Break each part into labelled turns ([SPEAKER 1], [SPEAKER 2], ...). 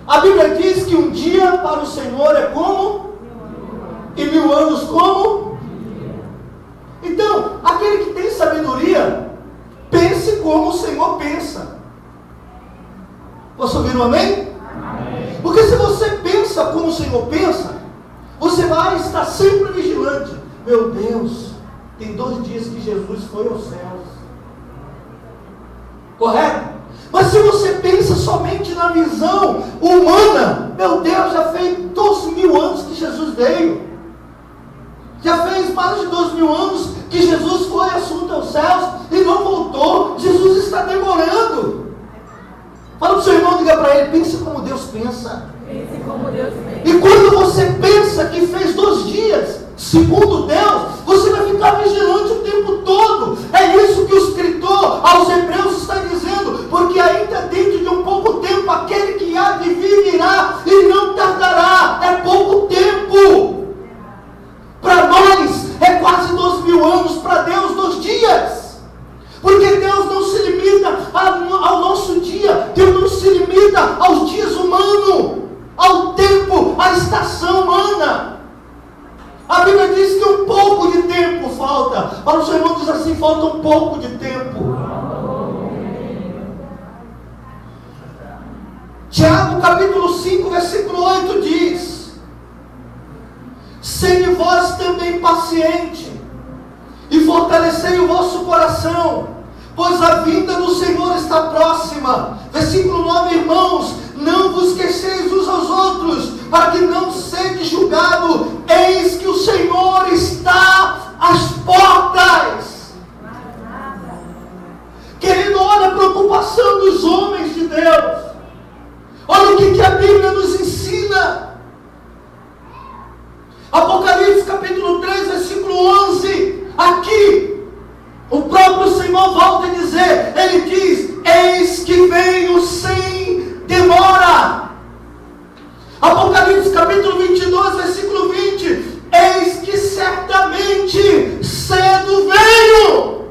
[SPEAKER 1] A Bíblia diz que um dia para o Senhor é como? E 1000 anos como? Então, aquele que tem sabedoria, pense como o Senhor pensa. Posso ouvir um amém? Amém. Porque se você pensa como o Senhor pensa, você vai estar sempre vigilante. Meu Deus, tem 2 dias que Jesus foi aos céus. Correto? Mas se você pensa somente na visão humana, meu Deus, já fez 12.000 anos que Jesus veio. Já fez mais de 12.000 anos que Jesus foi assunto aos céus e não voltou. Jesus está demorando. Fala para o seu irmão, diga para ele, pense como Deus pensa.
[SPEAKER 2] Pense como Deus pensa.
[SPEAKER 1] E quando você pensa que fez 2 dias, segundo Deus, você vai ficar vigilante o tempo todo. É isso que o escritor aos Hebreus está dizendo, porque ainda dentro de um pouco tempo, aquele que há de vir virá e não tardará. É pouco tempo. Para nós é quase 12.000 anos, para Deus 2 dias. Porque Deus não se limita ao nosso dia, Deus não se limita aos dias humanos, ao tempo, à estação humana. A Bíblia diz que um pouco de tempo falta. Para o seu irmão diz assim, falta um pouco de tempo. Tiago capítulo 5, versículo 8 diz: sede vós também paciente, e fortalecei o vosso coração, pois a vinda do Senhor está próxima. Versículo 9, irmãos, não vos esqueceis uns aos outros, para que não sede julgado. Eis que o Senhor está às portas. Querido, olha a preocupação dos homens de Deus. Olha o que a Bíblia nos ensina. Apocalipse capítulo 3, versículo 11. Aqui, o próprio Senhor volta a dizer, ele diz, eis que venho sem demora. Apocalipse capítulo 22, versículo 20, eis que certamente cedo venho.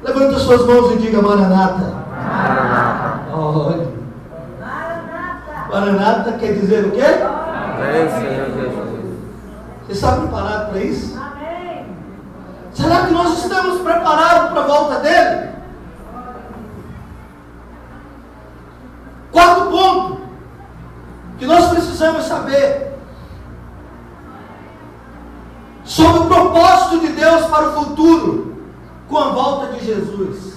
[SPEAKER 1] Levante as suas mãos e diga, Maranata.
[SPEAKER 2] Maranata.
[SPEAKER 1] Olha.
[SPEAKER 2] Maranata.
[SPEAKER 1] Maranata quer dizer o quê?
[SPEAKER 3] Amém, Senhor Jesus.
[SPEAKER 1] Você está preparado para isso?
[SPEAKER 2] Amém.
[SPEAKER 1] Será que nós estamos preparados para a volta dele? 4 pontos que nós precisamos saber sobre o propósito de Deus para o futuro com a volta de Jesus.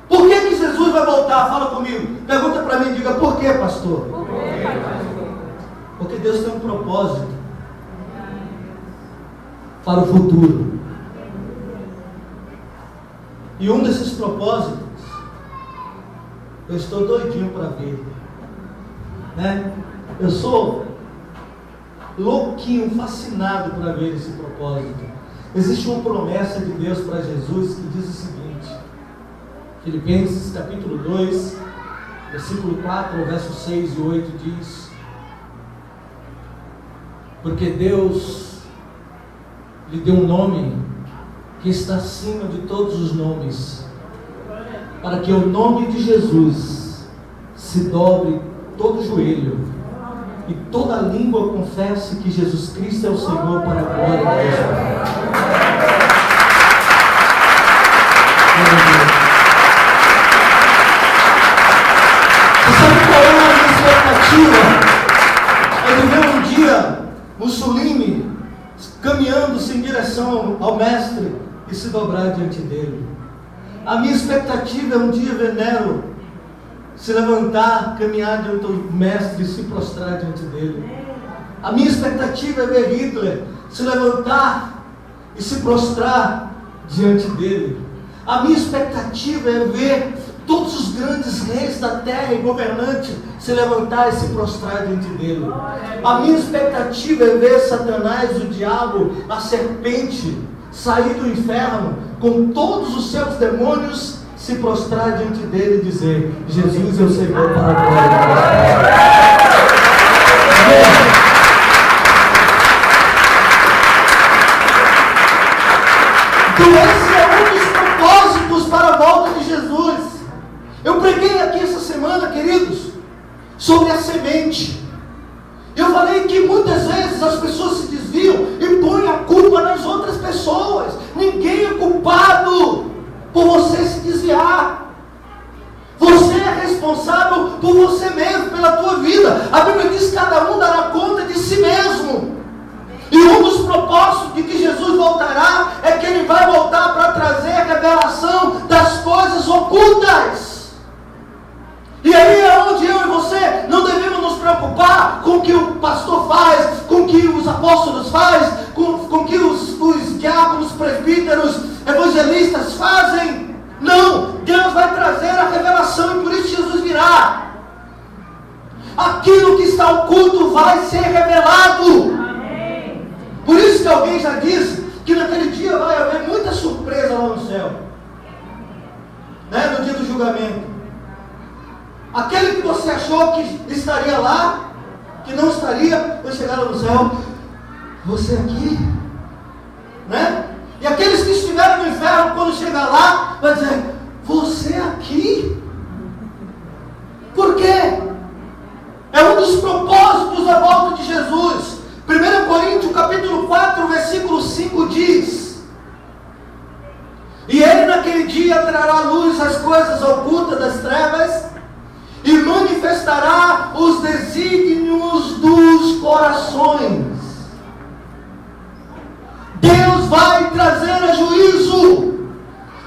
[SPEAKER 1] Por que Jesus vai voltar? Fala comigo. Pergunta para mim, diga, por que, pastor?
[SPEAKER 2] Por que, pastor?
[SPEAKER 1] Porque Deus tem um propósito para o futuro. E um desses propósitos, eu estou doidinho para ver, né? Eu sou louquinho, fascinado para ver esse propósito. Existe uma promessa de Deus para Jesus que diz o seguinte, Filipenses capítulo 2, versículo 4, verso 6 e 8 diz: porque Deus lhe deu um nome que está acima de todos os nomes, para que o nome de Jesus se dobre todo joelho e toda língua confesse que Jesus Cristo é o Senhor, para a glória de Deus. Você sabe qual é a minha expectativa? É viver um dia Mussolini caminhando-se em direção ao Mestre e se dobrar diante dele. A minha expectativa é um dia ver Nero se levantar, caminhar diante do Mestre e se prostrar diante dele. A minha expectativa é ver Hitler se levantar e se prostrar diante dele. A minha expectativa é ver todos os grandes reis da terra e governantes se levantar e se prostrar diante dele. A minha expectativa é ver Satanás, o diabo, a serpente, sair do inferno com todos os seus demônios, se prostrar diante dele e dizer: Jesus é o Senhor, para a glória de Deus. Então esse é um dos propósitos para a volta de Jesus. Eu preguei aqui essa semana, queridos, sobre a semente. Eu falei que muitas vezes as pessoas se desviam e põem a culpa nas outras pessoas. Ninguém é culpado por você se desviar. Você é responsável por você mesmo, pela tua vida. A Bíblia diz que cada um dará conta de si mesmo. E um dos propósitos de que Jesus voltará é que Ele vai voltar para trazer a revelação das coisas ocultas. E aí é onde eu e você não devemos nos preocupar com o que o pastor faz, com o que os apóstolos fazem, com o que os diáconos, presbíteros, evangelistas fazem. Não, Deus vai trazer a revelação e por isso Jesus virá. Aquilo que está oculto vai ser revelado. Amém. Por isso que alguém já disse que naquele dia vai haver muita surpresa lá no céu, né? No dia do julgamento. Aquele que você achou que estaria lá, que não estaria, vai chegar lá no céu. Você aqui, né? E aqueles que estiveram no inferno, quando chegar lá, vai dizer: você aqui? Por quê? É um dos propósitos da volta de Jesus. 1 Coríntios capítulo 4, versículo 5 diz: e Ele naquele dia trará à luz as coisas ocultas das trevas e manifestará os desígnios dos corações. Deus vai trazer a juízo.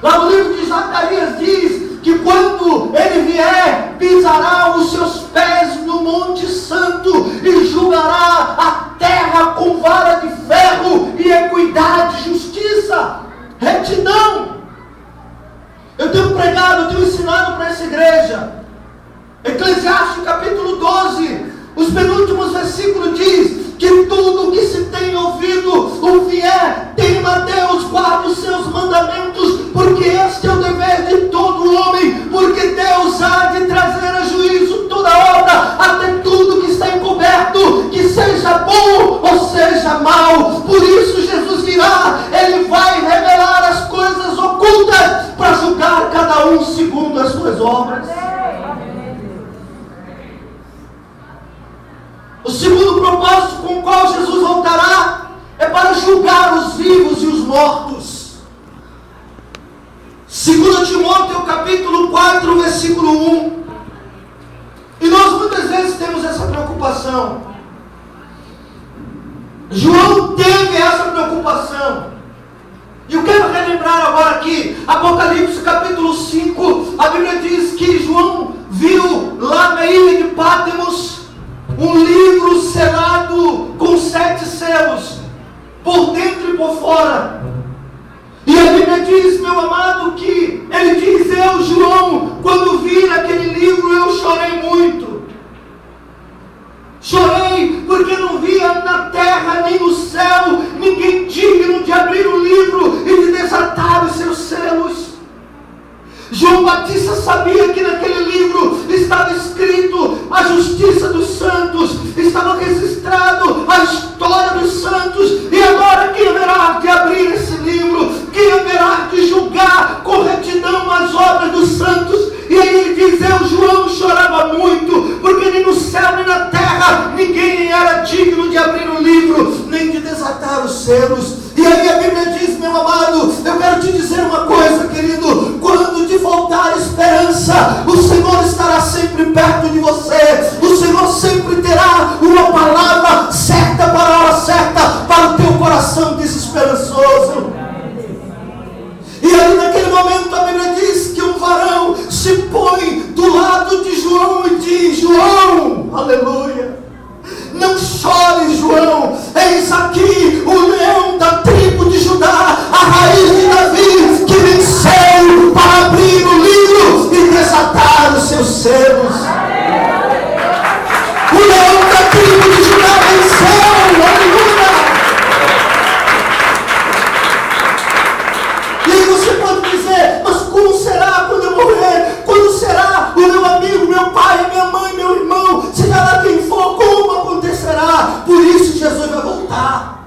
[SPEAKER 1] Lá no livro de Zacarias diz que quando Ele vier, pisará os seus pés no Monte Santo e julgará a terra com vara de ferro e equidade, justiça, retidão. Eu tenho pregado, eu tenho ensinado para essa igreja. Eclesiastes capítulo 12, os penúltimos versículos diz que tudo que se tem ouvido, o fiel tema a Deus, guarda os seus mandamentos, porque este é o dever de todo homem, porque Deus há de trazer a juízo toda obra, até tudo que está encoberto, que seja bom ou seja mal. Por isso Jesus virá, Ele vai revelar as coisas ocultas, para julgar cada um segundo as suas obras. O segundo propósito com o qual Jesus voltará é para julgar os vivos e os mortos. 2 Timóteo capítulo 4, versículo 1. E nós muitas vezes temos essa preocupação. João teve essa preocupação. E eu quero relembrar agora aqui, Apocalipse capítulo 5, a Bíblia diz que João viu lá na ilha de Pátimos um livro selado com 7 selos, por dentro e por fora. E a Bíblia diz, meu amado, que ele diz: eu, João, quando vi aquele livro, eu chorei muito. Chorei porque não via na terra nem no céu ninguém digno de abrir o livro e de desatar os seus selos. João Batista sabia que naquele livro estava escrito a justiça dos santos, estava registrado a história dos santos, e agora quem haverá de abrir esse livro? Quem haverá de julgar com retidão as obras dos santos? E aí ele diz: eu, João, chorava muito, porque nem no céu nem na terra ninguém era digno de abrir o livro, nem de desatar os selos. E aí a Bíblia diz, meu amado, eu quero te dizer uma coisa, querido: quando te faltar esperança, o Senhor estará sempre perto de você. O Senhor sempre terá uma palavra certa para a hora certa, para o teu coração desesperançoso. E aí naquele momento a Bíblia diz que um varão se põe do lado de João e diz: João, aleluia, não chore, João, eis aqui o leão da tribo de Judá, a raiz de Davi, que venceu para abrir o livro e desatar os seus selos. O leão da tribo de Judá venceu, aleluia. E aí você pode dizer: mas como será quando eu morrer? Quando será o meu amigo, meu pai, minha mãe, meu irmão, seja lá quem for, como acontecerá? Por isso Jesus vai voltar.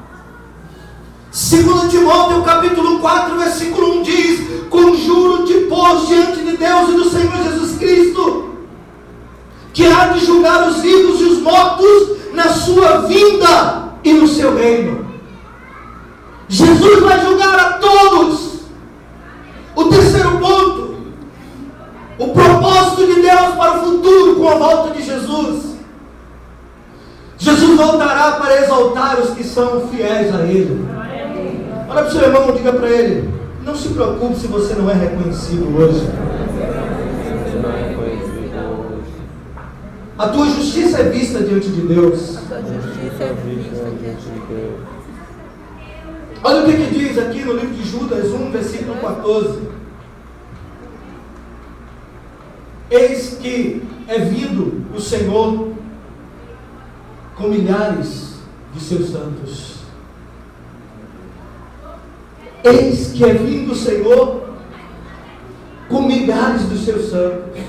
[SPEAKER 1] 2 Timóteo capítulo 4, versículo 1 diz: conjuro-te, pois, diante de Deus e do Senhor Jesus Cristo, que há de julgar os vivos e os mortos na sua vinda e no seu reino. Jesus vai julgar a todos. O terceiro ponto, o propósito de Deus para o futuro com a volta de Jesus. Jesus voltará para exaltar os que são fiéis a Ele. Olha para o seu irmão e diga para ele: não se preocupe se você não é reconhecido hoje. A tua justiça é vista diante de Deus. Olha o que diz aqui no livro de Judas 1, versículo 14. Eis que é vindo o Senhor com milhares de seus santos. Eis que é vindo o Senhor com milhares dos seus santos.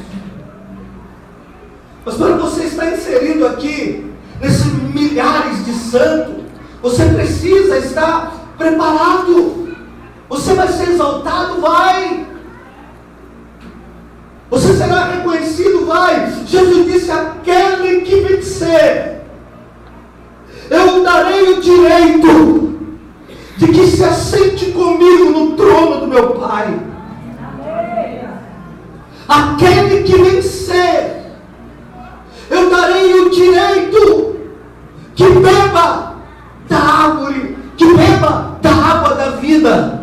[SPEAKER 1] Mas para você estar inserido aqui, nesses milhares de santos, você precisa estar preparado. Você vai ser exaltado, vai. Você será reconhecido, vai. Jesus disse: aquele que vencer, eu darei o direito de que se assente comigo no trono do meu Pai. Aquele que vencer, eu darei o direito que beba da árvore, que beba da água da vida.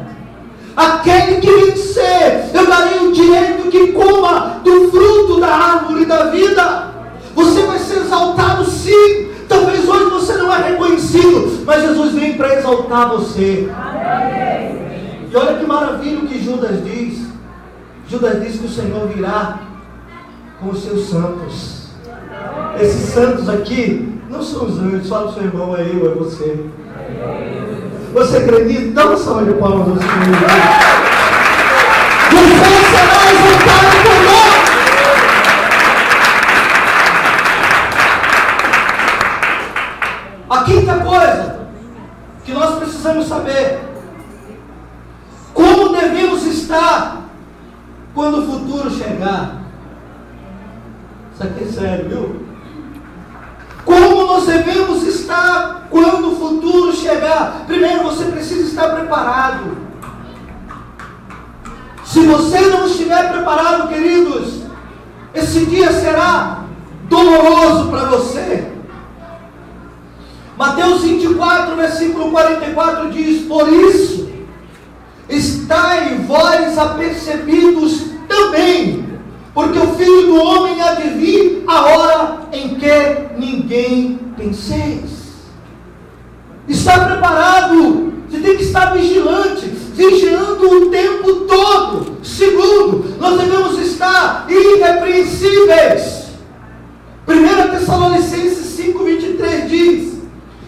[SPEAKER 1] Aquele que vencer, eu darei o direito que coma do fruto da árvore da vida. Você vai ser exaltado, sim. Talvez hoje você não é reconhecido, mas Jesus vem para exaltar você. Amém. E olha que maravilha o que Judas diz. Judas diz que o Senhor virá com os seus santos. Esses santos aqui não são os anjos. Fala para o seu irmão: é eu, é você. Você acredita? Dá uma salva de palmas ao Senhor. Você será exaltado por nós. A quinta coisa que nós precisamos saber: como devemos estar quando o futuro chegar. Isso aqui é sério, viu? Como nós devemos estar quando o futuro chegar? Primeiro, você precisa estar preparado. Se você não estiver preparado, queridos, esse dia será doloroso para você. Mateus 24, versículo 44 diz: por isso, estai vós apercebidos também, porque o Filho do Homem há de vir a hora em que ninguém penseis. Está preparado, você tem que estar vigilante, vigiando o tempo todo. Segundo, nós devemos estar irrepreensíveis. 1 Tessalonicenses 5:23 diz: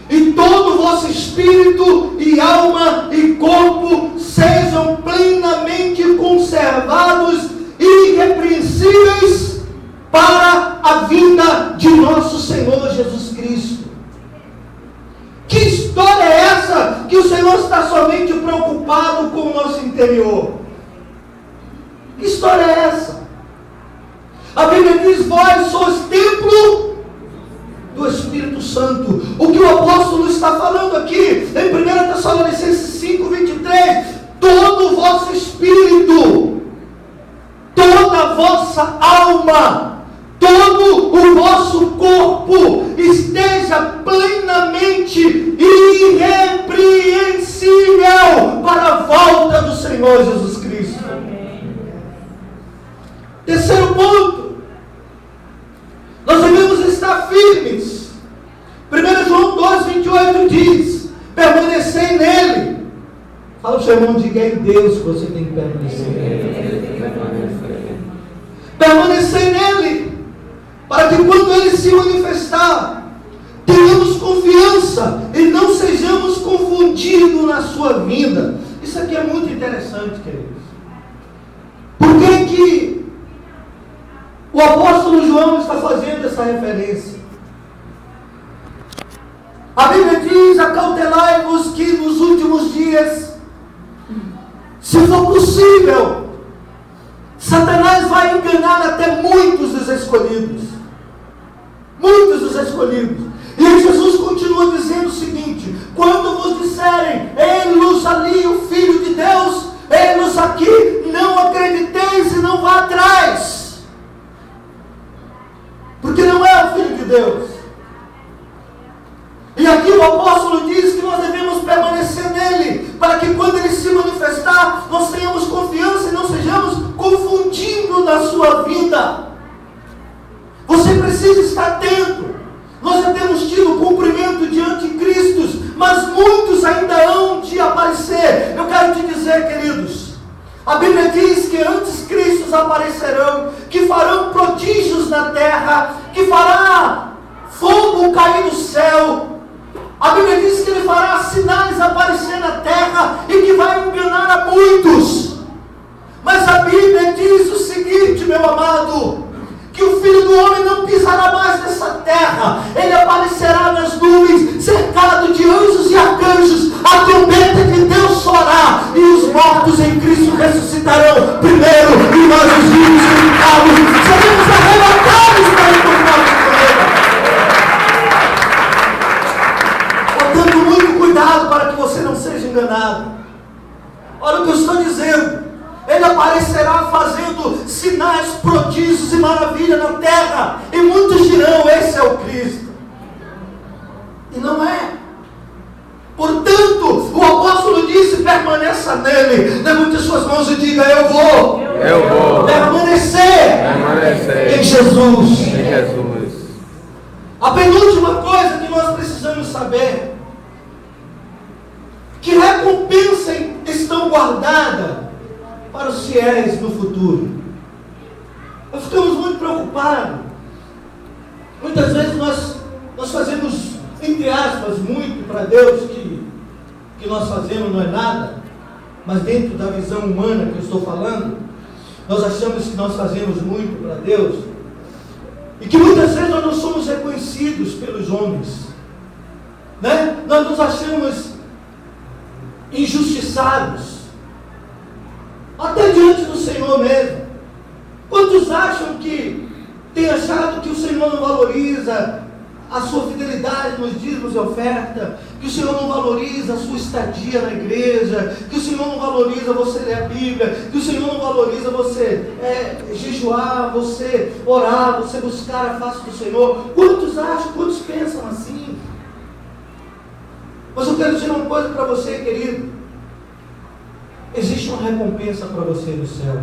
[SPEAKER 1] e todo o vosso espírito e alma e corpo sejam plenamente conservados irrepreensíveis para a vinda de nosso Senhor Jesus Cristo. Que história é essa que o Senhor está somente preocupado com o nosso interior? Que história é essa? A Bíblia diz: vós sois templo do Espírito Santo. O que o apóstolo está falando aqui em 1 Tessalonicenses 5:23: todo o vosso espírito, toda a vossa alma, todo o vosso corpo esteja plenamente irrepreensível para a volta do Senhor Jesus Cristo. Terceiro ponto, nós devemos estar firmes. 1 João 2:28 diz: permanecei nele. Fala para o seu irmão: diga, é em Deus que você tem que permanecer. Permanecer nele, para que quando ele se manifestar, tenhamos confiança e não sejamos confundidos na sua vinda. Isso aqui é muito interessante, queridos. Por que o apóstolo João está fazendo essa referência? A Bíblia diz: acautelai-vos que nos últimos dias, se for possível, Satanás vai enganar até muitos dos escolhidos. muitos dos escolhidos. E aí Jesus continua dizendo o seguinte: quando vos disserem, ei-los ali o Filho de Deus, ei-los aqui, não acrediteis e não vá atrás, porque não é o Filho de Deus. E aqui o apóstolo diz que nós devemos permanecer nele, para que quando ele se manifestar, nós tenhamos confiança e não sejamos confundindo na sua vida. Você precisa estar atento. Nós já temos tido o cumprimento de anticristos, mas muitos ainda hão de aparecer. Eu quero te dizer, queridos, a Bíblia diz que anticristos aparecerão, que farão prodígios na terra, que fará fogo cair do céu. A Bíblia diz que ele fará sinais aparecer na terra e que vai enganar a muitos. Mas a Bíblia diz o seguinte, meu amado, que o Filho do Homem não pisará mais nessa terra. Ele aparecerá nas nuvens, cercado de anjos e arcanjos. A trombeta de Deus soará e os mortos em Cristo ressuscitarão primeiro, e nós, os vivos e ficados, seremos arrebatados para encontrar com ele. Portanto, muito cuidado para que você não seja enganado. Olha o que eu estou dizendo. Ele aparecerá fazendo sinais, prodígios e maravilha na terra. E muitos dirão, esse é o Cristo. E não é. Portanto, o apóstolo disse, permaneça nele. Levante suas mãos e diga, eu vou permanecer em Jesus.
[SPEAKER 3] Em Jesus.
[SPEAKER 1] A penúltima coisa que nós precisamos saber, que recompensa estão guardadas para os fiéis no futuro. Nós ficamos muito preocupados. Muitas vezes nós fazemos, entre aspas, muito para Deus, que nós fazemos não é nada, mas dentro da visão humana que eu estou falando, nós achamos que nós fazemos muito para Deus, e que muitas vezes nós não somos reconhecidos pelos homens, né? Nós nos achamos injustiçados, até diante do Senhor mesmo. Quantos acham que tem achado que o Senhor não valoriza a sua fidelidade nos dízimos e oferta, que o Senhor não valoriza a sua estadia na igreja, que o Senhor não valoriza você ler a Bíblia, que o Senhor não valoriza você jejuar, você orar, você buscar a face do Senhor? Quantos acham, quantos pensam assim? Mas eu quero dizer uma coisa para você, querido: existe uma recompensa para você nos céus.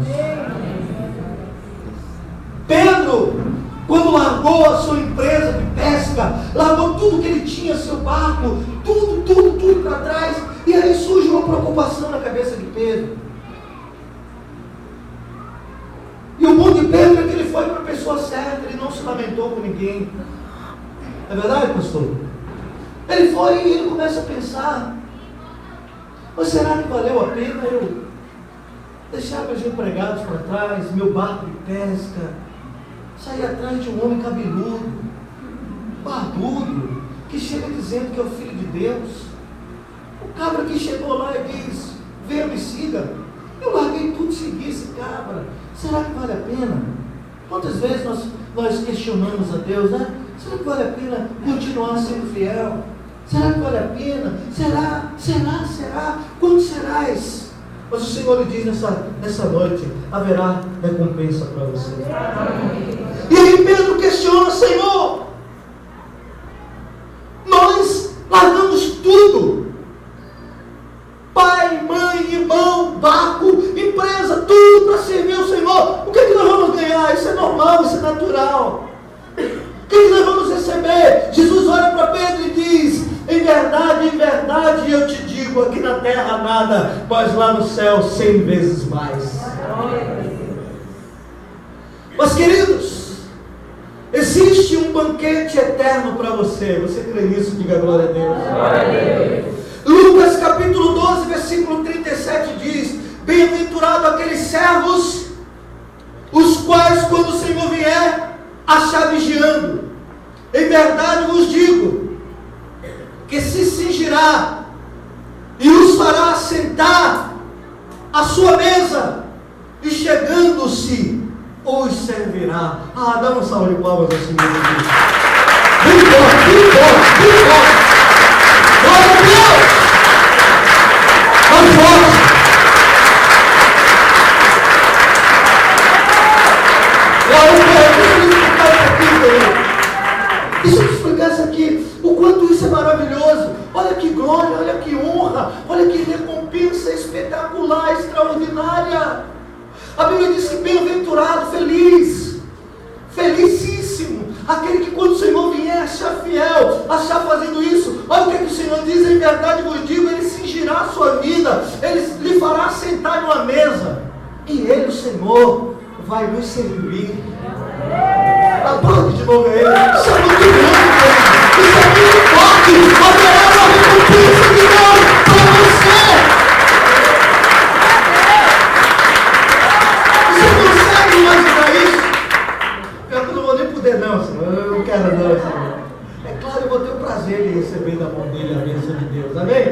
[SPEAKER 1] Pedro, quando largou a sua empresa de pesca, largou tudo que ele tinha, seu barco, tudo para trás, e aí surge uma preocupação na cabeça de Pedro. E o bom de Pedro é que ele foi para a pessoa certa, ele não se lamentou com ninguém. É verdade, pastor? Ele foi e ele começa a pensar: mas será que valeu a pena eu deixar meus empregados para trás, meu barco de pesca, sair atrás de um homem cabeludo, barbudo, que chega dizendo que é o Filho de Deus? O cabra que chegou lá e diz: venha, me siga. Eu larguei tudo e segui esse cabra. Será que vale a pena? Quantas vezes nós questionamos a Deus, né? Será que vale a pena continuar sendo fiel? Será que vale a pena? Será? Quando serás? Mas o Senhor lhe diz nessa noite: haverá recompensa para você. E aí Pedro questiona: Senhor, nós largamos tudo, pai, mãe, irmão, barco, empresa, tudo para servir o Senhor. O que é que nós vamos ganhar? Isso é normal, isso é natural. O que é que nós vamos receber? Jesus olha para Pedro e diz: em verdade eu te digo, aqui na terra nada, mas lá no céu 100 vezes mais. Mas, queridos, existe um banquete eterno para você. Você crê nisso? Diga glória a Deus.
[SPEAKER 3] Glória a Deus.
[SPEAKER 1] Lucas capítulo 12, versículo 37 diz: bem-aventurado aqueles servos, os quais, quando o Senhor vier, achar vigiando. Em verdade vos digo, que se cingirá e os fará sentar à sua mesa, e chegando-se os servirá. Dá uma salva de palmas ao Senhor. Bem forte, bem forte, bem forte. Glória a Deus. Mais forte. Glória a Deus. Deixa eu te explicar isso aqui. O quanto isso é maravilhoso. Olha que glória, olha que honra, olha que recompensa espetacular, extraordinária. A Bíblia diz que bem-aventurado, feliz, felicíssimo, aquele que quando o Senhor vier achar fiel, achar fazendo isso. Olha o que o Senhor diz: em verdade vos digo, Ele cingirá a sua vida, Ele lhe fará sentar numa mesa, e Ele, o Senhor, vai nos servir. Aplaude de novo Ele. Isso é muito grande, isso é muito forte. Haverá uma recompensa de Deus para você. Você consegue imaginar isso? Eu não vou nem poder não, Senhor. Eu não quero não, Senhor. É claro, eu vou ter o prazer de receber da mão dele a bênção de Deus. Amém?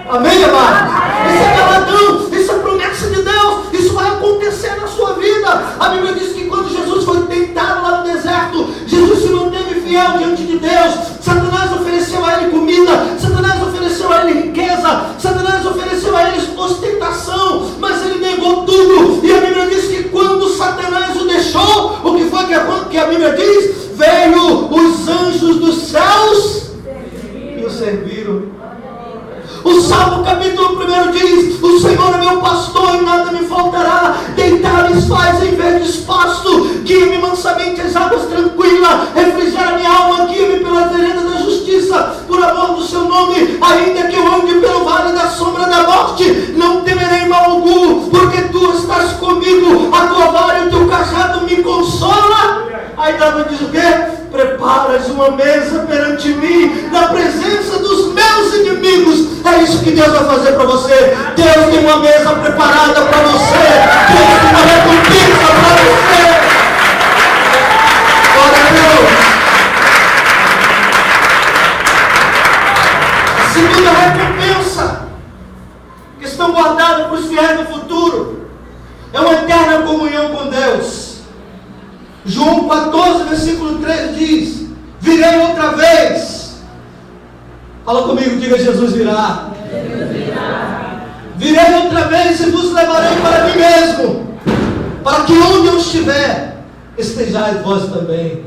[SPEAKER 1] Amém, amados? Isso é galardão, isso é promessa de Deus. Isso vai acontecer na sua vida. A Bíblia diz que quando Jesus foi tentado lá no deserto, Jesus se manteve fiel diante de Deus. Satanás ofereceu a ele comida, Satanás ofereceu a ele riqueza, Satanás ofereceu a ele ostentação, mas ele negou tudo. E a Bíblia diz que quando Satanás o deixou, o que foi que a Bíblia diz? Veio os anjos dos céus e o serviram. O Salmo capítulo 1 diz: o Senhor é meu pastor e nada me faltará. Deitar-me faz em verdes pastos, guia-me mansamente às águas tranquilas, refrigera minha alma, guia-me pela vereda da justiça, por amor do seu nome. Ainda que eu ande pelo vale da sombra da morte, não temerei mal algum, porque tu estás comigo, a tua vara e o teu cajado me consola. Aí Davi diz o quê? Preparas uma mesa perante mim, na presença dos meus inimigos. É isso que Deus vai fazer para você. Deus tem uma mesa preparada para você. Deus tem uma recompensa para você. Glória a Deus. A segunda recompensa que estão guardadas para os fiéis no futuro é uma eterna comunhão com Deus. João 14, versículo 3 diz: virei outra vez. Fala comigo, diga: Jesus virá. Virei outra vez e vos levarei para mim mesmo, para que onde eu estiver, estejais vós também.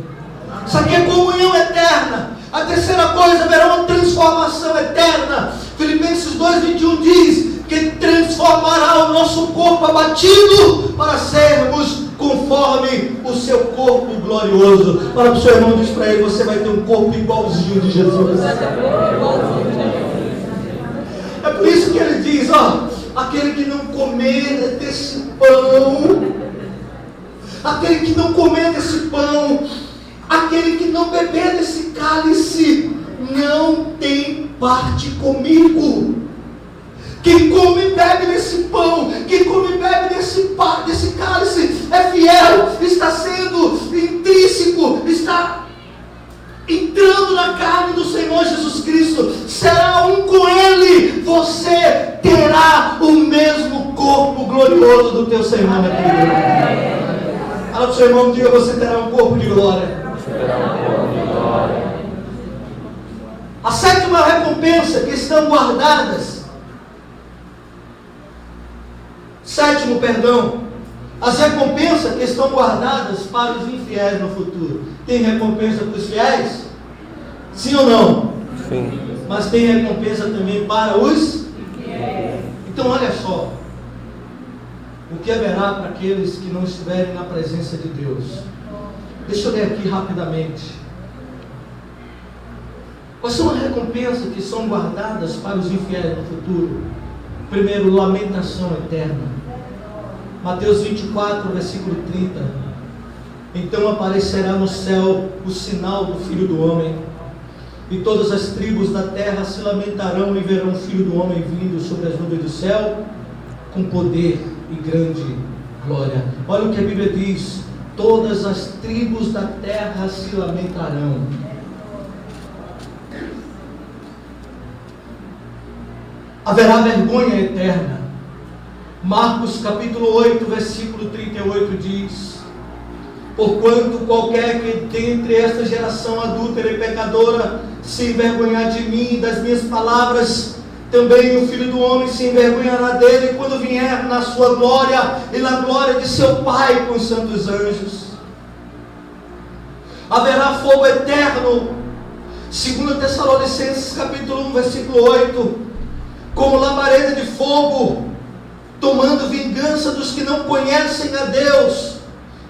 [SPEAKER 1] Isso aqui é comunhão eterna. A terceira coisa, haverá uma transformação eterna. Filipenses 2:21 diz que transformará o nosso corpo abatido para sermos conforme o seu corpo glorioso. Fala para o seu irmão, diz para ele: você vai ter um corpo igualzinho de Jesus. É por isso que ele diz: ó, aquele que não comer desse pão, aquele que não comer desse pão, aquele que não beber desse cálice, não tem parte comigo. Quem come e bebe desse pão, quem come e bebe desse cálice, é fiel, está sendo intrínseco, está entrando na carne do Senhor Jesus Cristo, será um com Ele. Você terá o mesmo corpo glorioso do teu Senhor na vida. Fala para o seu irmão, diga: você terá um corpo de glória. A sétima recompensa que estão guardadas, as recompensas que estão guardadas para os infiéis no futuro. Tem recompensa para os fiéis? Sim ou não?
[SPEAKER 3] Sim.
[SPEAKER 1] Mas tem recompensa também para os infiéis. Então olha só, o que haverá para aqueles que não estiverem na presença de Deus. Deixa eu ler aqui rapidamente. Quais são as recompensas que são guardadas para os infiéis no futuro? Primeiro, lamentação eterna. Mateus 24, versículo 30. Então aparecerá no céu o sinal do Filho do Homem, e todas as tribos da terra se lamentarão e verão o Filho do Homem vindo sobre as nuvens do céu, com poder e grande glória. Olha o que a Bíblia diz: todas as tribos da terra se lamentarão. Haverá vergonha eterna. Marcos capítulo 8, versículo 38 diz: Porquanto qualquer que dentre esta geração adúltera e pecadora se envergonhar de mim e das minhas palavras, também o Filho do Homem se envergonhará dele quando vier na sua glória e na glória de seu Pai com os santos anjos. Haverá fogo eterno, 2 Tessalonicenses capítulo 1, versículo 8, como labareda de fogo, tomando vingança dos que não conhecem a Deus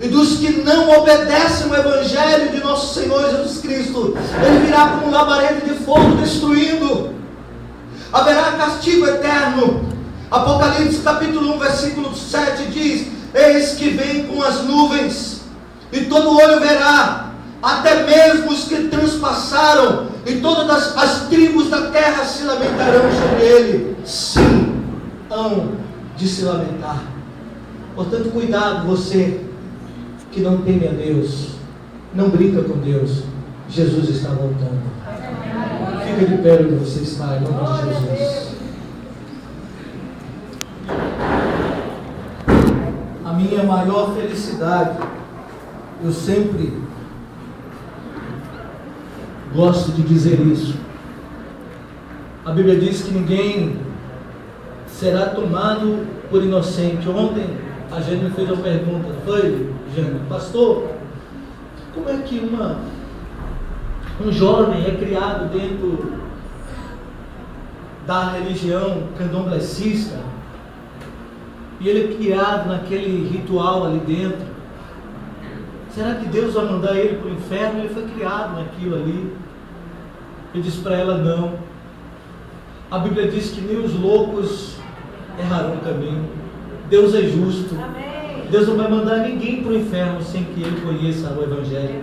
[SPEAKER 1] e dos que não obedecem o Evangelho de nosso Senhor Jesus Cristo. Ele virá como labareda de fogo, destruindo. Haverá castigo eterno. Apocalipse capítulo 1, versículo 7 diz: eis que vem com as nuvens, e todo olho verá, até mesmo os que transpassaram, e todas as tribos da terra se lamentarão sobre ele. Sim, hão de se lamentar. Portanto, cuidado, você que não teme a Deus, não brinca com Deus. Jesus está voltando. Fica de pé onde você está, em nome de Jesus. A minha maior felicidade, eu sempre gosto de dizer isso. A Bíblia diz que ninguém será tomado por inocente. Ontem a Jane me fez uma pergunta, foi, Jane, pastor, como é que um jovem é criado dentro da religião candomblessista e ele é criado naquele ritual ali dentro? Será que Deus vai mandar ele para o inferno? Ele foi criado naquilo ali. Eu disse para ela: não. A Bíblia diz que nem os loucos errarão o caminho. Deus é justo.
[SPEAKER 2] Amém.
[SPEAKER 1] Deus não vai mandar ninguém para o inferno sem que ele conheça o Evangelho.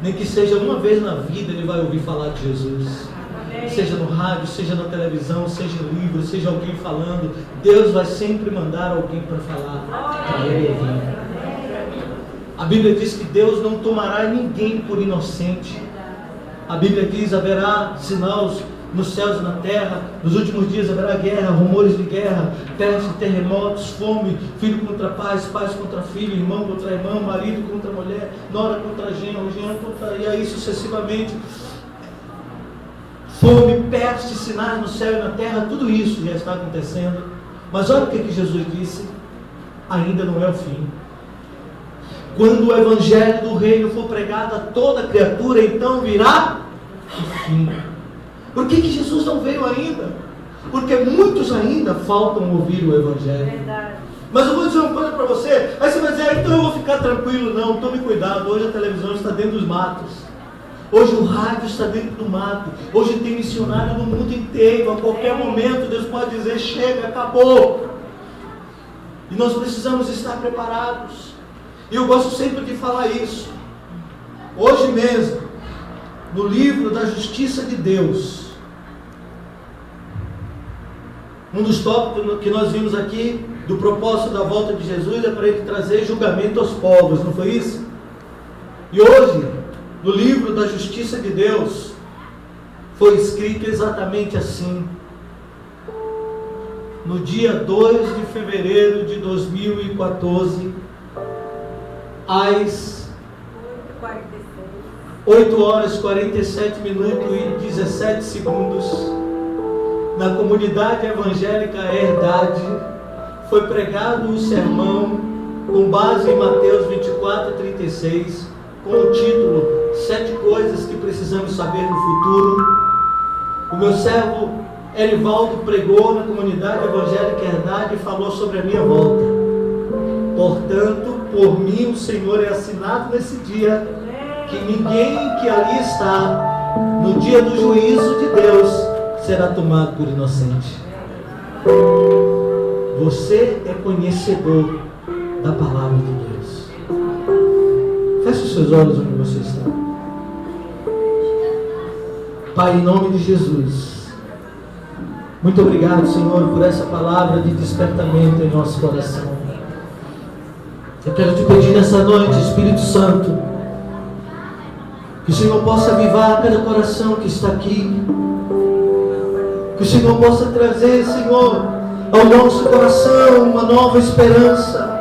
[SPEAKER 1] Nem que seja uma vez na vida ele vai ouvir falar de Jesus.
[SPEAKER 2] Amém.
[SPEAKER 1] Seja no rádio, seja na televisão, seja no livro, seja alguém falando. Deus vai sempre mandar alguém para falar para ele ouvir. A Bíblia diz que Deus não tomará ninguém por inocente. A Bíblia diz: haverá sinais nos céus e na terra, nos últimos dias haverá guerra, rumores de guerra, peste, terremotos, fome, filho contra pais contra filho, irmão contra irmão, marido contra mulher, nora contra genro, genro contra... e aí sucessivamente. Fome, peste, sinais no céu e na terra, tudo isso já está acontecendo. Mas olha o que Jesus disse: ainda não é o fim. Quando o Evangelho do Reino for pregado a toda criatura, então virá o fim. Por que Jesus não veio ainda? Porque muitos ainda faltam ouvir o Evangelho.
[SPEAKER 2] Verdade.
[SPEAKER 1] Mas eu vou dizer uma coisa para você. Aí você vai dizer: então eu vou ficar tranquilo. Não, tome cuidado. Hoje a televisão está dentro dos matos. Hoje o rádio está dentro do mato. Hoje tem missionário no mundo inteiro. A qualquer momento Deus pode dizer: chega, acabou. E nós precisamos estar preparados. E eu gosto sempre de falar isso. Hoje mesmo, no livro da Justiça de Deus, um dos tópicos que nós vimos aqui, do propósito da volta de Jesus, é para ele trazer julgamento aos povos, não foi isso? E hoje, no livro da Justiça de Deus, foi escrito exatamente assim: no dia 2 de fevereiro de 2014, às 8 horas 47 minutos e 17 segundos, na comunidade evangélica Herdade, foi pregado um sermão com base em Mateus 24:36, com o título 7 coisas que precisamos saber no futuro. O meu servo Elivaldo pregou na comunidade evangélica Herdade e falou sobre a minha volta. Portanto, por mim o Senhor é assinado nesse dia, que ninguém que ali está, no dia do juízo de Deus, será tomado por inocente. Você é conhecedor da palavra de Deus. Feche os seus olhos onde você está. Pai, em nome de Jesus, muito obrigado, Senhor, por essa palavra de despertamento em nosso coração. Eu quero te pedir nessa noite, Espírito Santo, que o Senhor possa avivar cada coração que está aqui, que o Senhor possa trazer, Senhor, ao nosso coração uma nova esperança,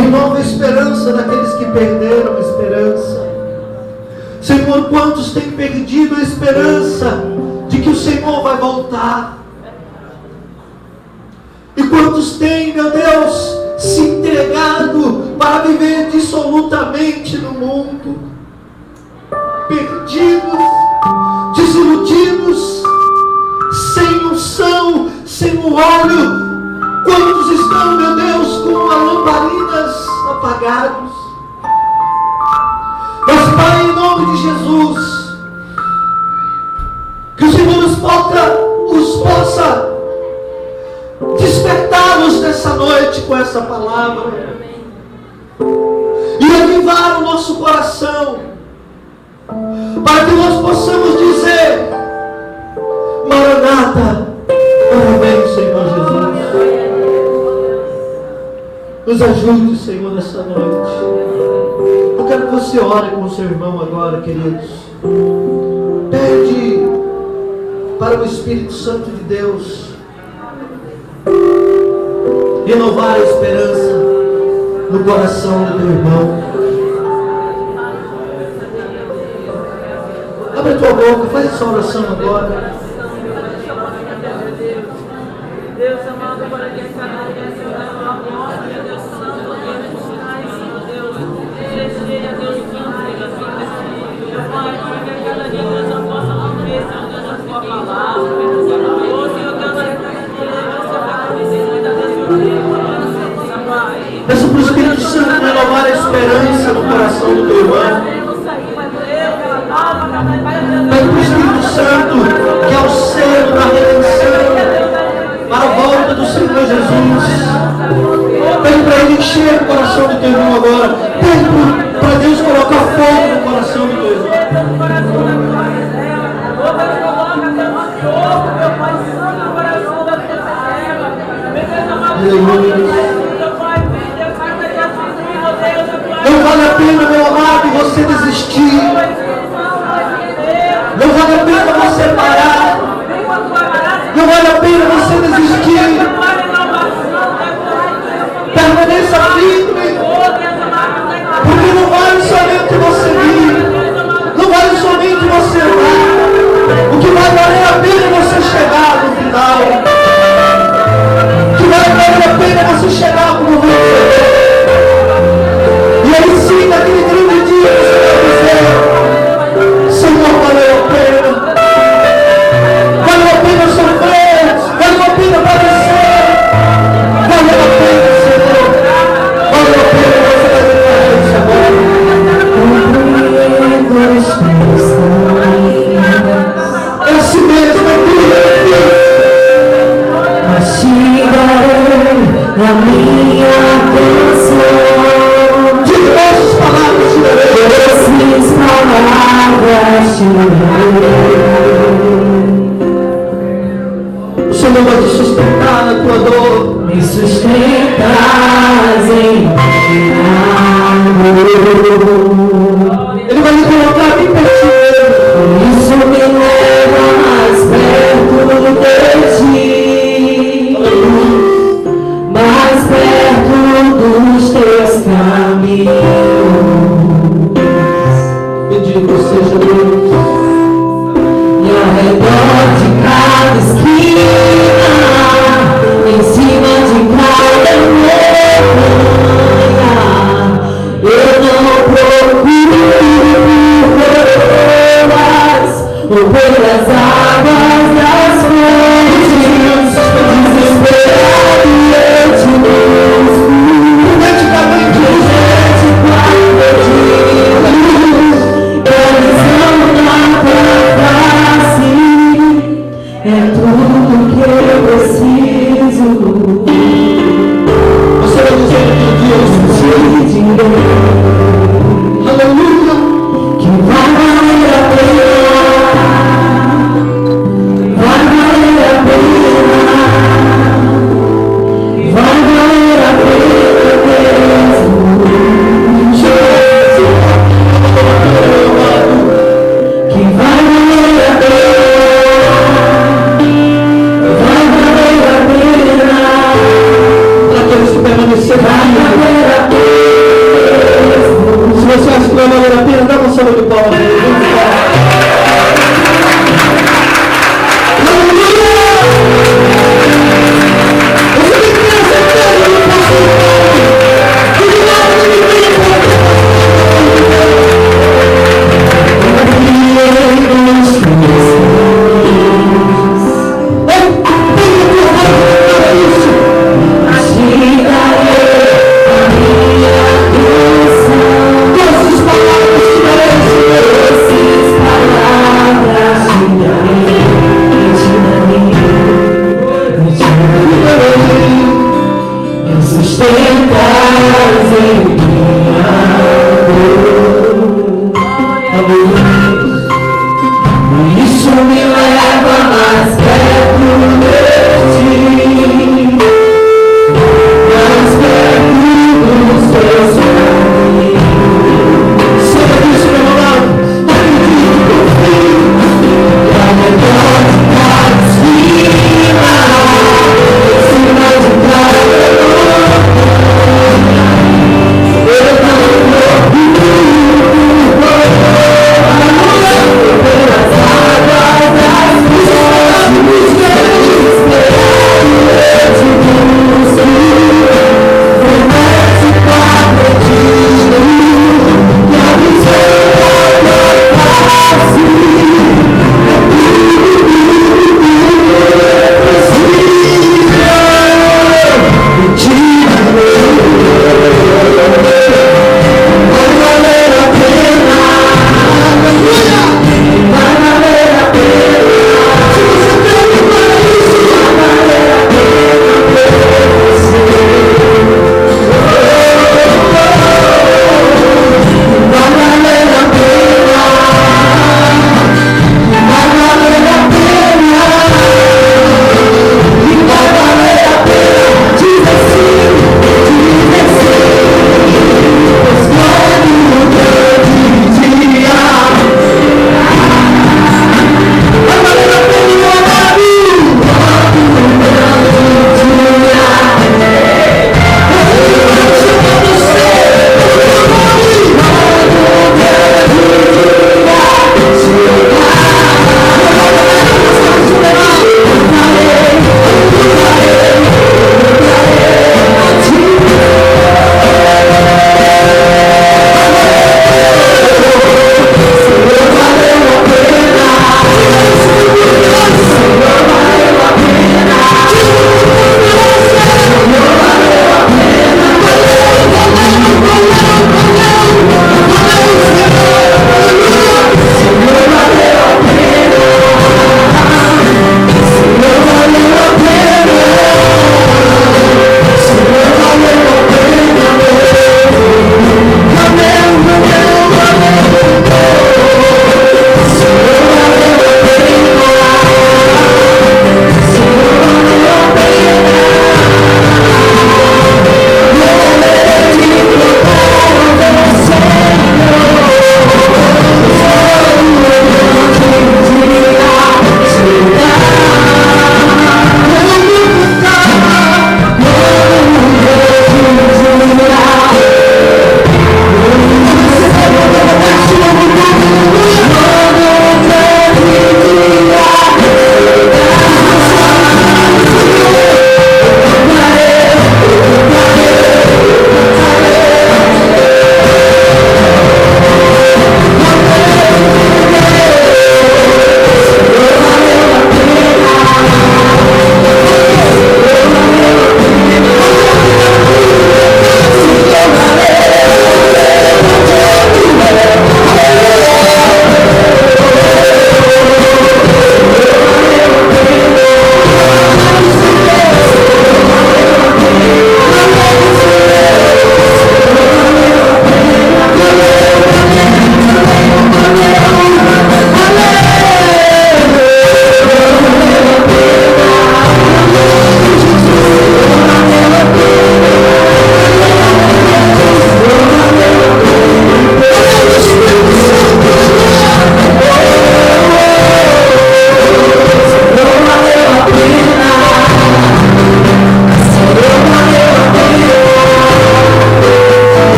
[SPEAKER 1] Renova a esperança daqueles que perderam a esperança. Senhor, quantos têm perdido a esperança de que o Senhor vai voltar? E quantos têm, meu Deus, se entregado para viver dissolutamente no mundo? Perdidos, desiludidos, sem unção, sem o óleo. Quantos estão, meu Deus, com as lamparinas apagados? Mas, Pai, em nome de Jesus, que o Senhor os possa despertar-nos nessa noite com essa palavra e avivar o nosso coração, para que nós possamos dizer: Maranata, ora vem, Senhor Jesus. Nos ajude, Senhor, nessa noite. Eu quero que você ore com o seu irmão agora, queridos. Pede para o Espírito Santo de Deus renovar a esperança no coração do teu irmão. Abre a tua boca, faz essa oração agora.
[SPEAKER 2] Deus amado, para que essa noite meu Deus Santo, Deus seja Deus meu Pai, para que cada dia Deus eu possa viver, Senhor Deus, a tua palavra, Senhor Deus,
[SPEAKER 1] peça para o Espírito Santo renovar a esperança no coração do teu irmão. Pede para o Espírito Santo, que é o selo da redenção, para a volta do Senhor Jesus. Pede para Ele encher o coração do teu irmão agora. Pede para Deus colocar fogo no coração do teu irmão. Não vale a pena, meu amado, você desistir. Não vale a pena você parar. Não vale a pena você desistir. Permaneça firme. Porque não vale somente você vir. Não vale somente você andar. O que vai valer a pena é você chegar no final. O que vai valer a pena é você chegar como vencedor. E aí sim, naquele grande dia, você vai dizer: Senhor, valeu a pena. Valeu a pena sofrer. Valeu a pena padecer. Valeu a pena, Senhor. Valeu a pena você dar isso agora. É assim mesmo, é tudo.
[SPEAKER 4] Assim darei a minha atenção.
[SPEAKER 1] Diga essas palavras, te darei.
[SPEAKER 4] Essas palavras te darei.
[SPEAKER 1] O Senhor vai te sustentar na tua dor.
[SPEAKER 4] Me sustentas em minha
[SPEAKER 1] Ele vai te colocar bem pertinho.
[SPEAKER 4] Isso me leva mais perto de ti, mais perto dos teus caminhos.
[SPEAKER 1] Bendito seja Deus.
[SPEAKER 4] E ao redor de cada esquina, em cima de cada montanha, eu não procuro ou pelas águas das fontes, desesperado eu te busco,
[SPEAKER 1] Praticamente
[SPEAKER 4] urgente quando eu digo, realizando na tua face, é tudo que eu preciso.
[SPEAKER 1] você vai dizer que um dia o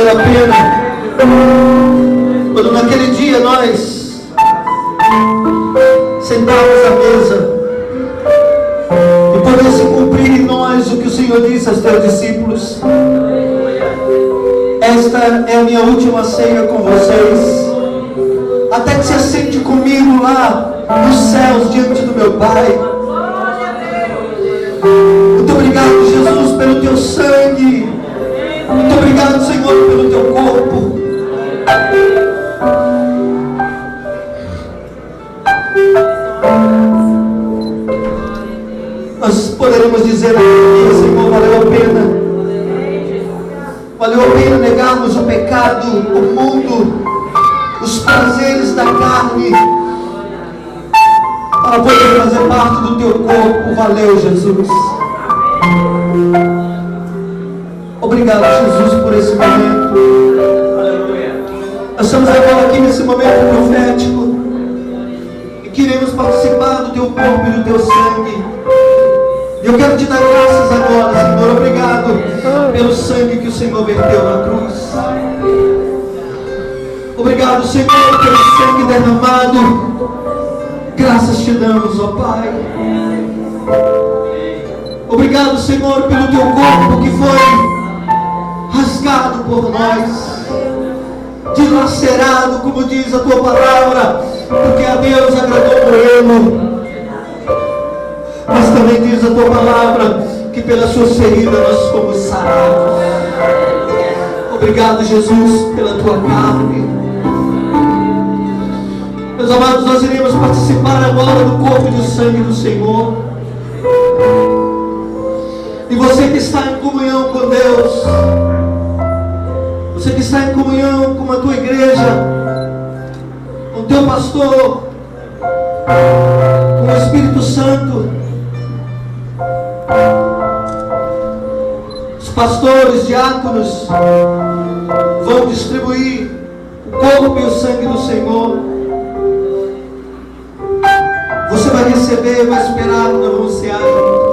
[SPEAKER 1] valeu a pena. Quando naquele dia nós sentávamos à mesa e pudesse cumprir em nós o que o Senhor disse aos teus discípulos: esta é a minha última ceia com vocês, até que se assente comigo lá nos céus diante do meu Pai. Muito obrigado, Jesus, pelo teu sangue. Muito obrigado, Senhor, pelo teu corpo. Nós poderemos dizer aqui, Senhor, valeu a pena. Valeu a pena negarmos o pecado, o mundo, os prazeres da carne, para poder fazer parte do teu corpo. Valeu, Jesus. Obrigado, Jesus, por esse momento. Nós estamos agora aqui nesse momento profético e queremos participar do teu corpo e do teu sangue. E eu quero te dar graças agora, Senhor. Obrigado pelo sangue que o Senhor verteu na cruz. Obrigado, Senhor, pelo sangue derramado. Graças te damos, ó Pai. Obrigado, Senhor, pelo teu corpo que foi rasgado por nós, dilacerado, como diz a tua palavra, porque a Deus agradou morrê-lo. Mas também diz a tua palavra que pelas suas feridas nós fomos sarados. Obrigado, Jesus, pela tua carne. Meus amados, nós iremos participar agora do corpo e do sangue do Senhor. E você que está em comunhão com Deus, você que está em comunhão com a tua igreja, com o teu pastor, com o Espírito Santo, os pastores, diáconos vão distribuir o corpo e o sangue do Senhor. Você vai receber, vai esperar na mão seara.